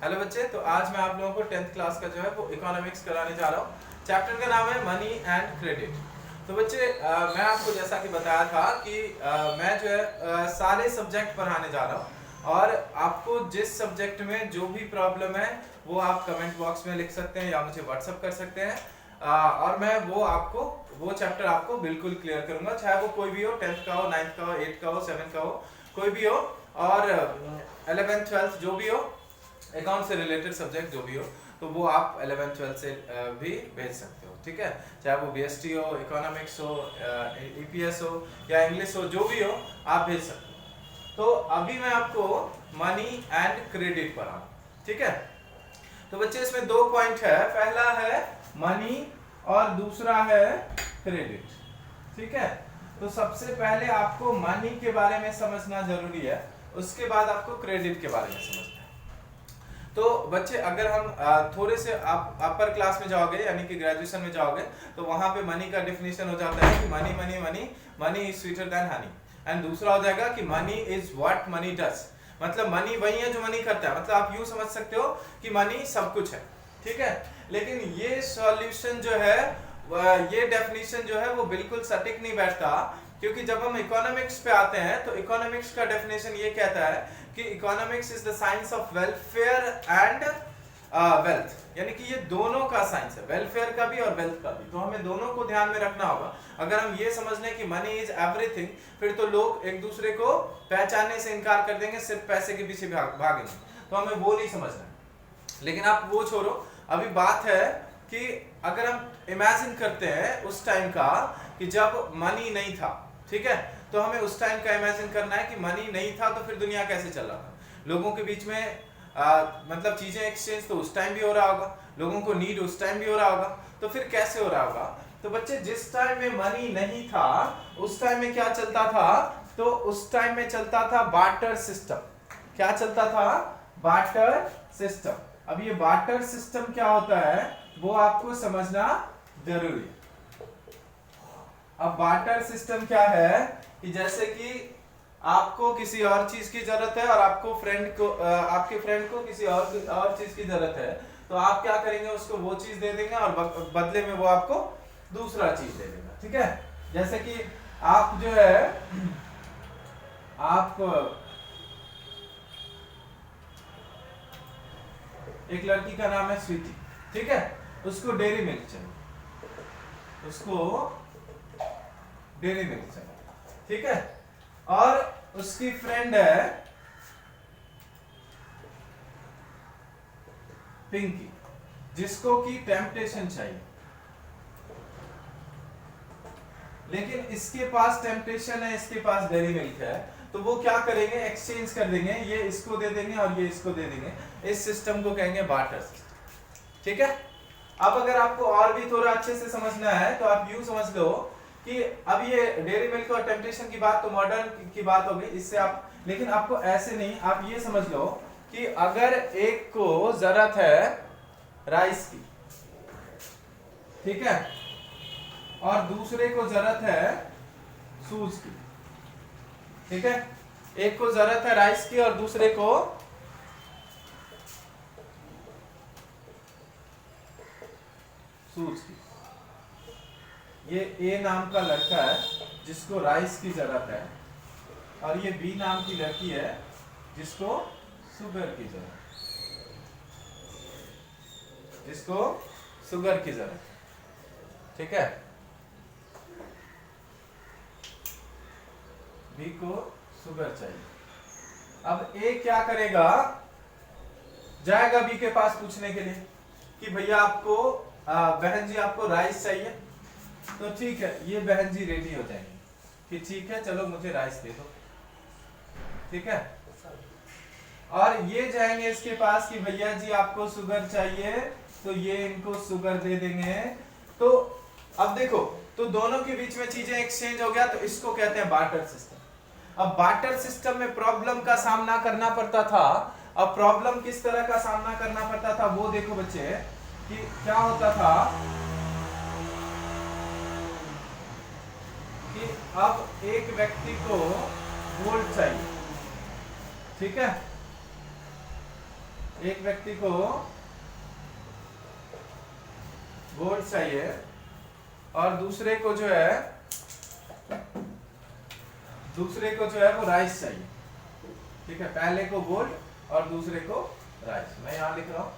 Hello बच्चे, तो आज मैं आप लोगों को 10th क्लास का जो है वो इकोनॉमिक्स कराने जा रहा हूँ। चैप्टर का नाम है मनी एंड क्रेडिट। तो बच्चे मैं आपको जैसा कि बताया था कि मैं जो है सारे सब्जेक्ट पढ़ाने जा रहा हूँ और आपको जिस सब्जेक्ट में जो भी प्रॉब्लम है वो आप कमेंट बॉक्स में लिख सकते हैं या मुझे व्हाट्सअप कर सकते हैं। और मैं वो चैप्टर आपको बिल्कुल क्लियर करूंगा, चाहे वो कोई भी हो, 10th का हो, 9th का हो, 8th का हो, 7th का हो, कोई भी हो, और 11th 12th जो भी हो, अकाउंट से रिलेटेड सब्जेक्ट जो भी हो, तो वो आप 11th 12th से भी भेज सकते हो। ठीक है, चाहे वो बीएसटी हो, इकोनॉमिक्स हो, ईपीएस हो या इंग्लिश हो, जो भी हो आप भेज सकते हो। तो अभी मैं आपको मनी एंड क्रेडिट पढ़ाऊं। ठीक है, तो बच्चे इसमें दो पॉइंट है, पहला है मनी और दूसरा है क्रेडिट। ठीक है, तो सबसे पहले आपको मनी के बारे में समझना जरूरी है, उसके बाद आपको क्रेडिट के बारे में समझना है। तो बच्चे अगर हम थोड़े से आप अपर क्लास में जाओगे यानी कि ग्रेजुएशन में जाओगे तो वहां पे मनी का डेफिनेशन हो जाता है कि money money money money is sweeter than Honey. And दूसरा हो जाएगा कि money is what money does, मतलब मनी वही है जो मनी करता है। मतलब आप यूं समझ सकते हो कि मनी सब कुछ है। ठीक है, लेकिन ये सॉल्यूशन जो है, ये डेफिनेशन जो है वो बिल्कुल सटीक नहीं बैठता, क्योंकि जब हम इकोनॉमिक्स पे आते हैं तो इकोनॉमिक्स का डेफिनेशन ये कहता है कि economics is the science of welfare and wealth, यानी कि ये दोनों का साइंस है, वेलफेयर का भी और वेल्थ का भी। तो हमें दोनों को ध्यान में रखना होगा। अगर हम ये समझ लें कि मनी इज एवरीथिंग, फिर तो लोग एक दूसरे को पहचानने से इनकार कर देंगे, सिर्फ पैसे के पीछे भागेंगे। तो हमें वो नहीं समझना। लेकिन आप वो छोड़ो, अभी बात है कि अगर हम इमेजिन करते हैं उस टाइम का कि जब मनी नहीं था, ठीक है, तो हमें उस टाइम का इमेजिन करना है कि मनी नहीं था तो फिर दुनिया कैसे चल रहा था। लोगों के बीच में मतलब चीजें एक्सचेंज तो उस टाइम भी हो रहा होगा, लोगों को नीड उस टाइम भी हो रहा होगा, तो फिर कैसे हो रहा होगा। तो बच्चे जिस टाइम में मनी नहीं था उस टाइम में क्या चलता था, तो उस टाइम में चलता था बार्टर सिस्टम। क्या चलता था? Barter system. अब ये बार्टर सिस्टम क्या होता है वो आपको समझना जरूरी है। अब बार्टर सिस्टम क्या है कि जैसे कि आपको किसी और चीज की जरूरत है और आपको आपके फ्रेंड को किसी और चीज की जरूरत है, तो आप क्या करेंगे, उसको वो चीज दे देंगे और बदले में वो आपको दूसरा चीज दे देगा। ठीक है, जैसे कि आप जो है आप एक लड़की का नाम है स्वीटी, ठीक है, उसको डेयरी मिल्क चाहिए, उसको डेयरी मिल्क चाहिए, ठीक है, और उसकी फ्रेंड है पिंकी, जिसको की टेम्पटेशन चाहिए। लेकिन इसके पास टेम्पटेशन है, इसके पास डेयरी मिल्क है, तो वो क्या करेंगे, एक्सचेंज कर देंगे, ये इसको दे देंगे और ये इसको दे देंगे। इस सिस्टम को कहेंगे बार्टर सिस्टम। ठीक है, अब अगर आपको और भी थोड़ा अच्छे से समझना है तो आप यूं समझ लो कि अब ये डेयरी मिल्क और टेम्पटेशन की बात तो मॉडर्न की बात हो गई, इससे आप, लेकिन आपको ऐसे नहीं, आप ये समझ लो कि अगर एक को जरूरत है राइस की, ठीक है, और दूसरे को जरूरत है सूज की, ठीक है, एक को जरूरत है राइस की और दूसरे को सूज की। ये ए नाम का लड़का है जिसको राइस की जरूरत है, और ये बी नाम की लड़की है जिसको शुगर की जरूरत है, जिसको शुगर की जरूरत है। ठीक है, बी को शुगर चाहिए। अब ए क्या करेगा, जाएगा बी के पास पूछने के लिए कि भैया आपको बहन जी आपको राइस चाहिए, तो ठीक है, ये बहन जी रेडी हो जाएंगी कि ठीक है चलो मुझे राइस दे दो, ठीक है, और ये जाएंगे इसके पास कि भैया जी आपको शुगर चाहिए, तो ये इनको शुगर दे देंगे। तो अब देखो, तो दोनों के बीच में चीजें एक्सचेंज हो गया, तो इसको कहते हैं बार्टर सिस्टम। अब बार्टर सिस्टम में प्रॉब्लम का सामना करना पड़ता था। अब प्रॉब्लम किस तरह का सामना करना पड़ता था वो देखो बच्चे, कि क्या होता था कि अब एक व्यक्ति को गोल्ड चाहिए, ठीक है, एक व्यक्ति को गोल्ड चाहिए और दूसरे को जो है वो राइस चाहिए। ठीक है, पहले को गोल्ड और दूसरे को राइस। मैं यहां लिख रहा हूं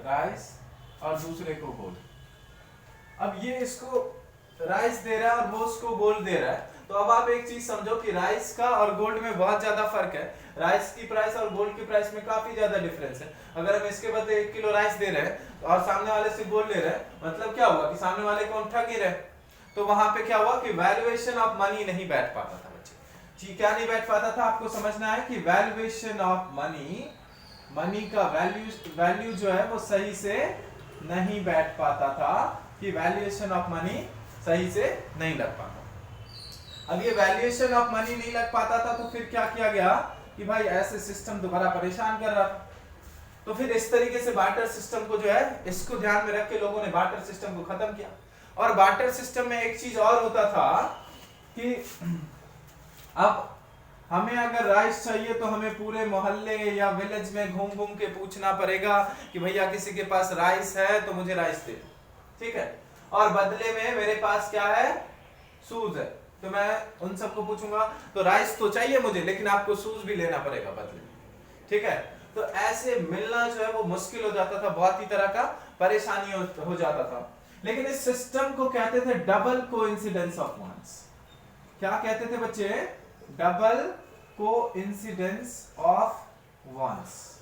राइस और दूसरे को गोल्ड। अब ये इसको राइस दे रहा है और वो उसको गोल्ड दे रहा है। तो अब आप एक चीज समझो कि राइस का और गोल्ड में बहुत ज्यादा फर्क है। राइस की प्राइस और गोल्ड की प्राइस में काफी ज्यादा डिफरेंस है। अगर हम इसके बदले 1 किलो राइस दे रहे हैं और सामने वाले से गोल्ड ले रहे हैं, मतलब क्या हुआ कि सामने वाले को हम ठग ही रहे। तो वहां पे क्या हुआ कि वैल्यूएशन ऑफ मनी नहीं बैठ पाता था बच्चे जी। क्या नहीं बैठ पाता था, आपको समझना है कि वैल्यूएशन ऑफ मनी का वैल्यू जो है वो सही से नहीं बैठ पाता था, कि वैल्यूएशन ऑफ मनी सही से नहीं लग पाता। अब ये वैल्यूएशन ऑफ मनी नहीं लग पाता था तो फिर क्या किया गया कि भाई ऐसे सिस्टम दोबारा परेशान कर रहा था। तो फिर इस तरीके से बार्टर सिस्टम को जो है, इसको ध्यान में रख के लोगों ने बार्टर सिस्टम को खत्म किया। और बार्टर सिस्टम में एक चीज और होता था कि अब हमें अगर राइस चाहिए तो हमें पूरे मोहल्ले या विलेज में घूम घूम के पूछना पड़ेगा कि भैया किसी के पास राइस है तो मुझे राइस दे। ठीक है, और बदले में मेरे पास क्या है, शूज है, तो मैं उन सबको पूछूंगा तो राइस तो चाहिए मुझे, लेकिन आपको शूज भी लेना पड़ेगा बदले में। ठीक है, तो ऐसे मिलना जो है वो मुश्किल हो जाता था, बहुत ही तरह का परेशानी हो जाता था। लेकिन इस सिस्टम को कहते थे डबल कोइंसिडेंस ऑफ वंस। क्या कहते थे बच्चे? Double coincidence of wants.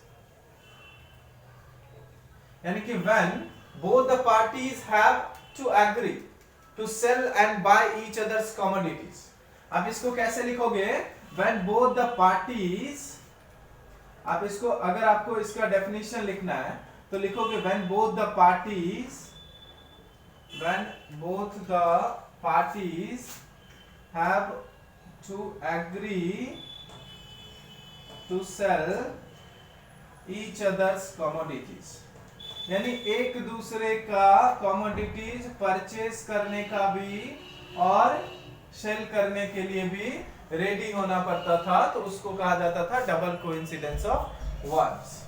यानी कि when both the parties have to agree to sell and buy each other's commodities। अब इसको कैसे लिखोगे? When both the parties, आप इसको, अगर आपको इसका डेफिनेशन लिखना है तो लिखोगे when both the parties have to agree to sell each other's commodities। यानी एक दूसरे का कमोडिटीज परचेज करने का भी और सेल करने के लिए भी रेडी होना पड़ता था, तो उसको कहा जाता था डबल कोइंसिडेंस ऑफ वंस।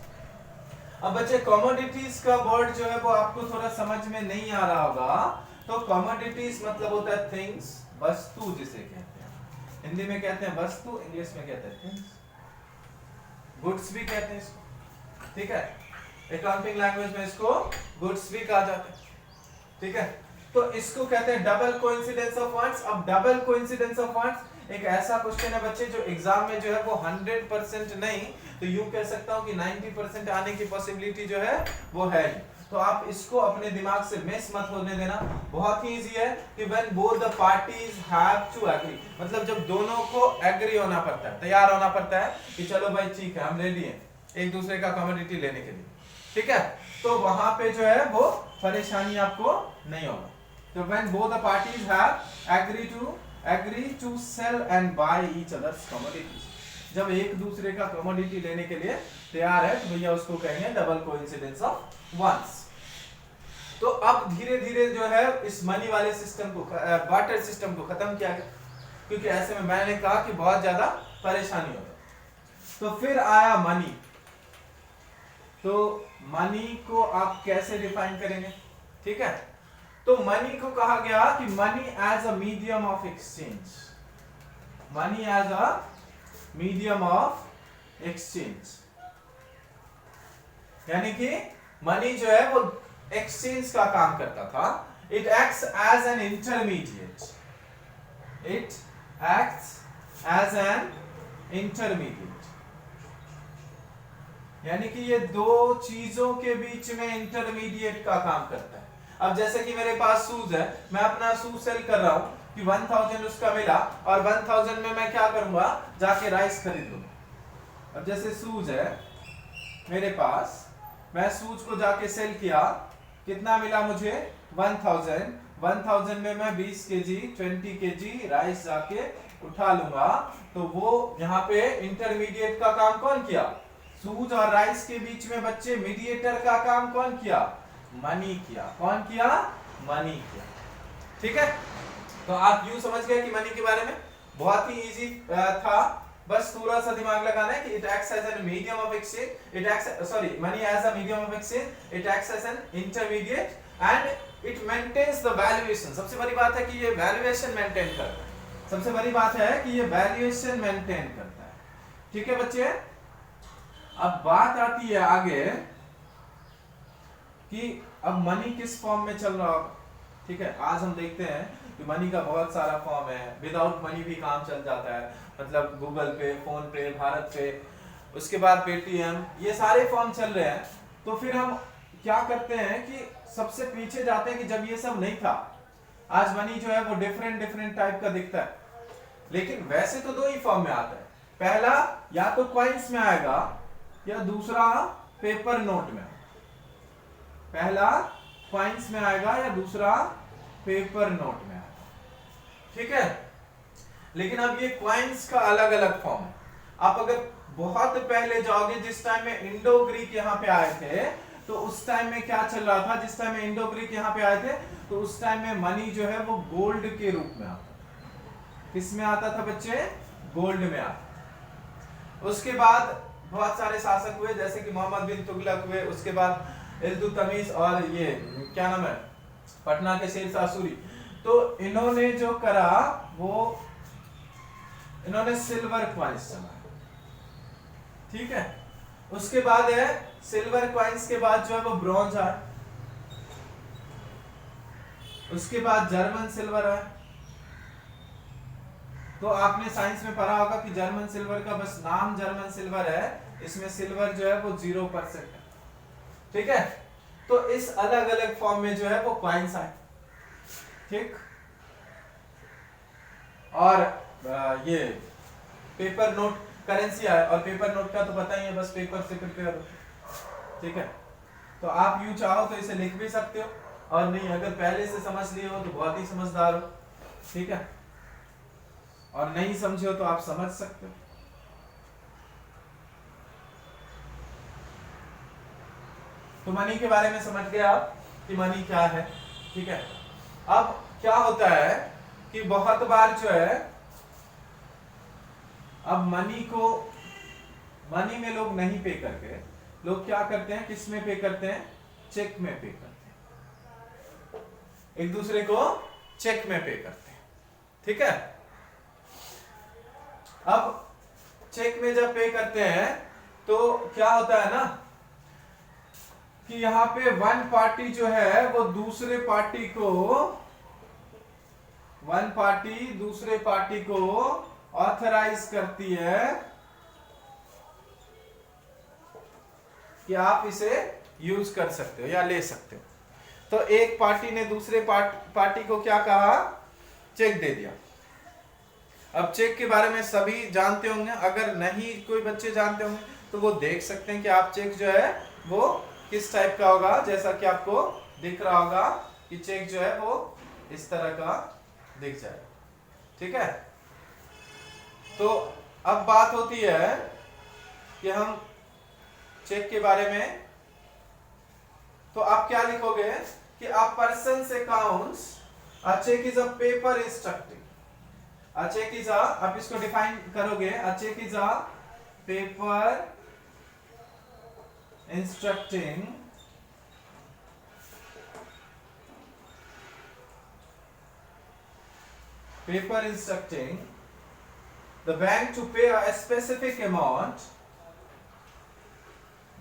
अब बच्चे कमोडिटीज का वर्ड जो है वो आपको थोड़ा समझ में नहीं आ रहा होगा। तो कमोडिटीज मतलब होता है थिंग्स, वस्तु जिसे कहते हैं। हिंदी में कहते हैं वस्तु, इंग्लिश में कहते हैं थिंग्स, गुड्स भी कहते हैं इसको। ठीक है, अकाउंटिंग लैंग्वेज में इसको गुड्स भी कहा जाता है। ठीक है, तो इसको कहते हैं डबल कोइंसिडेंस ऑफ वंस। अब डबल कोइंसिडेंस ऑफ वंस एक ऐसा क्वेश्चन है बच्चे जो एग्जाम में जो है वो 100% नहीं तो यूं कह सकता हूं कि 90% आने की पॉसिबिलिटी जो है वो है ही। तो आप इसको अपने दिमाग से मिस मत होने देना। बहुत ही इजी है कि when both the parties have to agree, मतलब जब दोनों को एग्री होना पड़ता है, तैयार होना पड़ता है कि चलो भाई ठीक है हम रेडी हैं एक दूसरे का कमोडिटी लेने के लिए। ठीक है, तो वहां पे जो है वो परेशानी आपको नहीं होगा। तो when both the parties have agree to sell and buy each others commodities, जब एक दूसरे का कमोडिटी लेने के लिए तैयार है तो भैया उसको कहेंगे डबल कोइंसिडेंस ऑफ वंस। तो अब धीरे धीरे जो है इस मनी वाले सिस्टम को, बार्टर सिस्टम को खत्म किया गया, क्योंकि ऐसे में मैंने कहा कि बहुत ज्यादा परेशानी होगी। तो फिर आया मनी। तो मनी को आप कैसे डिफाइन करेंगे? ठीक है, तो मनी को कहा गया कि money as a medium of exchange, money as a medium of exchange, यानी कि मनी जो है वो एक्सचेंज का काम करता था। It acts as an intermediate, it acts as an intermediate, यानी कि ये दो चीजों के बीच में इंटरमीडिएट का काम करता है। अब जैसे कि मेरे पास शूज है, मैं अपना शूज सेल कर रहा हूं कि 1000 उसका मिला और 1000 में मैं क्या करूंगा, जाके राइस खरीद लूंगा। अब जैसे शूज है मेरे पास, मैं शूज को जाके सेल किया, कितना मिला मुझे 1000 में मैं 20 केजी 20 केजी राइस जाके उठा लूंगा। तो वो यहाँ पे इंटरमीडिएट का काम कौन किया? शूज और राइस के बीच में बच्चे मीडिएटर का काम कौन किया? मनी किया। कौन किया? मनी किया। ठीक है, तो आप यूं समझ गए कि मनी के बारे में बहुत ही इजी था बस थोड़ा सा दिमाग लगाना है कि it acts as an medium of exchange, it acts sorry money as a medium of exchange, it acts as an intermediate and it maintains the valuation. सबसे बड़ी बात है कि ये वैल्यूएशन मेंटेन करता है, सबसे बड़ी बात है कि ये वैल्यूएशन मेंटेन करता है। ठीक है बच्चे, अब बात आती है आगे कि अब मनी किस फॉर्म में चल रहा होगा। ठीक है, आज हम देखते हैं कि मनी का बहुत सारा फॉर्म है, विदाउट मनी भी काम चल जाता है, मतलब गूगल पे, फोन पे, भारत पे, उसके बाद पेटीएम, ये सारे फॉर्म चल रहे हैं। तो फिर हम क्या करते हैं कि सबसे पीछे जाते हैं कि जब ये सब नहीं था, आज मनी जो है वो डिफरेंट डिफरेंट टाइप का दिखता है, लेकिन वैसे तो दो ही फॉर्म में आता है। पहला या तो कॉइंस में आएगा या दूसरा पेपर नोट में। पहला कॉइंस में आएगा या दूसरा पेपर नोट में आएगा। ठीक है, लेकिन अब ये कॉइंस का अलग अलग फॉर्म है। आप अगर बहुत पहले जाओगे, जिस टाइम में इंडो ग्रीक यहाँ पे आए थे, तो उस टाइम में क्या चल रहा था, जिस टाइम में इंडो ग्रीक यहाँ पे आए थे तो उस टाइम में मनी जो है वो गोल्ड के रूप में आता था। किस में आता था बच्चे? गोल्ड में आता। उसके बाद बहुत सारे शासक हुए, जैसे कि मोहम्मद बिन तुगलक हुए, उसके बाद इल्तुतमिश और ये क्या नाम है, पटना के शेरशाह सूरी। तो इन्होंने जो करा वो इन्होंने सिल्वर कॉइंस चलाया। ठीक है, उसके बाद है सिल्वर कॉइंस के बाद जो है वो ब्रॉन्ज आया, उसके बाद जर्मन सिल्वर है। तो आपने साइंस में पढ़ा होगा कि जर्मन सिल्वर का बस नाम जर्मन सिल्वर है, इसमें सिल्वर जो है वो 0% है। ठीक है, तो इस अलग अलग फॉर्म में जो है वो कॉइंस आए। ठीक, और ये पेपर नोट करेंसी आए, और पेपर नोट का तो पता ही है, बस पेपर से प्रिपेयर हो। ठीक है, तो आप यूं चाहो तो इसे लिख भी सकते हो, और नहीं अगर पहले से समझ लिए हो तो बहुत ही समझदार हो। ठीक है, और नहीं समझे हो तो आप समझ सकते हो। तो मनी के बारे में समझ गए आप कि मनी क्या है। ठीक है, अब क्या होता है कि बहुत बार जो है, अब मनी में लोग नहीं पे करके, लोग क्या करते हैं, किस में पे करते हैं? चेक में पे करते हैं, एक दूसरे को चेक में पे करते हैं। ठीक है, अब चेक में जब पे करते हैं तो क्या होता है ना कि यहां पे वन पार्टी जो है वो दूसरे पार्टी को ऑथराइज करती है कि आप इसे यूज कर सकते हो या ले सकते हो। तो एक पार्टी ने दूसरे पार्टी को क्या कहा? चेक दे दिया। अब चेक के बारे में सभी जानते होंगे, अगर नहीं कोई बच्चे जानते होंगे तो वो देख सकते हैं कि आप चेक जो है वो किस टाइप का होगा। जैसा कि आपको दिख रहा होगा कि चेक जो है वो इस तरह का दिख जाएगा। ठीक है, तो अब बात होती है कि हम चेक के बारे में, तो आप क्या लिखोगे कि a persons accounts, a cheque is a paper instructing, a cheque is a, आप इसको डिफाइन करोगे, a cheque is a paper instructing the bank to pay a specific amount.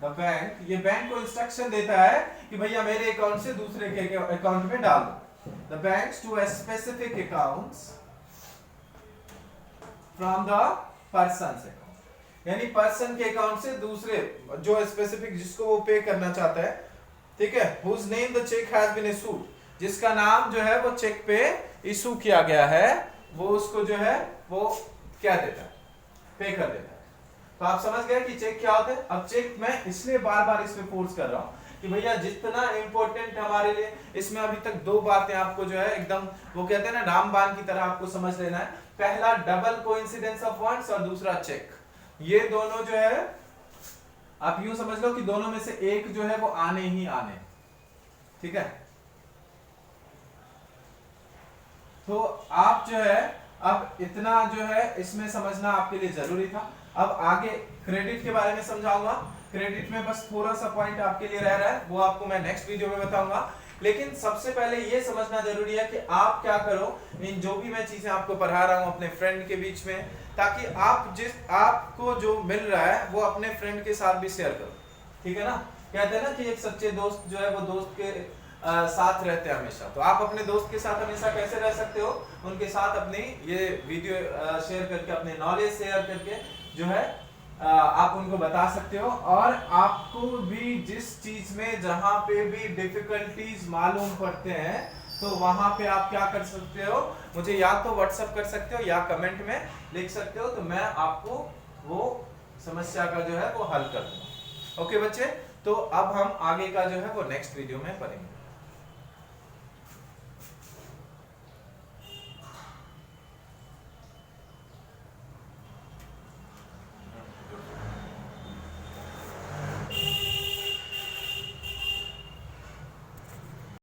The bank, ये बैंक को इंस्ट्रक्शन देता है कि भैया मेरे अकाउंट से दूसरे के अकाउंट में डाल दो। The banks to a specific accounts from the person's account, यानी पर्सन के अकाउंट से दूसरे जो स्पेसिफिक जिसको वो पे करना चाहता है। ठीक है, whose name the check has been issued, जिसका नाम जो है वो चेक पे इशू किया गया है, वो उसको जो है वो क्या देता है? पे कर देता है। तो आप समझ गए कि चेक क्या होता है। अब चेक मैं इसलिए बार बार इस पे फोर्स कर रहा हूं कि भैया जितना इंपॉर्टेंट हमारे लिए, इसमें अभी तक दो बातें आपको जो है एकदम वो कहते हैं ना रामबाण की तरह आपको समझ लेना है। पहला डबल कोइंसिडेंस ऑफ फंड्स और दूसरा चेक। ये दोनों जो है आप यूं समझ लो कि दोनों में से एक जो है वो आने ही आने। ठीक है, तो आप जो है अब इतना जो है इसमें समझना आपके लिए जरूरी था। अब आगे क्रेडिट के बारे में समझाऊंगा। क्रेडिट में बस थोड़ा सा पॉइंट आपके लिए रह रहा है, वो आपको मैं नेक्स्ट वीडियो में बताऊंगा। लेकिन सबसे पहले ये समझना जरूरी है कि आप क्या करो इन जो भी मैं चीजें आपको पढ़ा रहा हूं अपने फ्रेंड के बीच में, ताकि आपको जो मिल रहा है वो अपने फ्रेंड के साथ भी शेयर करो। ठीक है ना? कहते हैं ना कि एक सच्चे दोस्त जो है वो दोस्त के साथ रहते हैं हमेशा। तो आप अपने दोस्त के साथ हमेशा कैसे रह सकते हो? उनके साथ अपनी ये वीडियो शेयर करके, अपने नॉलेज शेयर करके जो है आप उनको बता सकते हो। और आपको भी जिस चीज में जहां पे भी डिफिकल्टीज मालूम पड़ते हैं तो वहां पे आप क्या कर सकते हो, मुझे या तो व्हाट्सएप कर सकते हो या कमेंट में लिख सकते हो, तो मैं आपको वो समस्या का जो है वो हल कर दूंगा। ओके बच्चे, तो अब हम आगे का जो है वो नेक्स्ट वीडियो में पढ़ेंगे।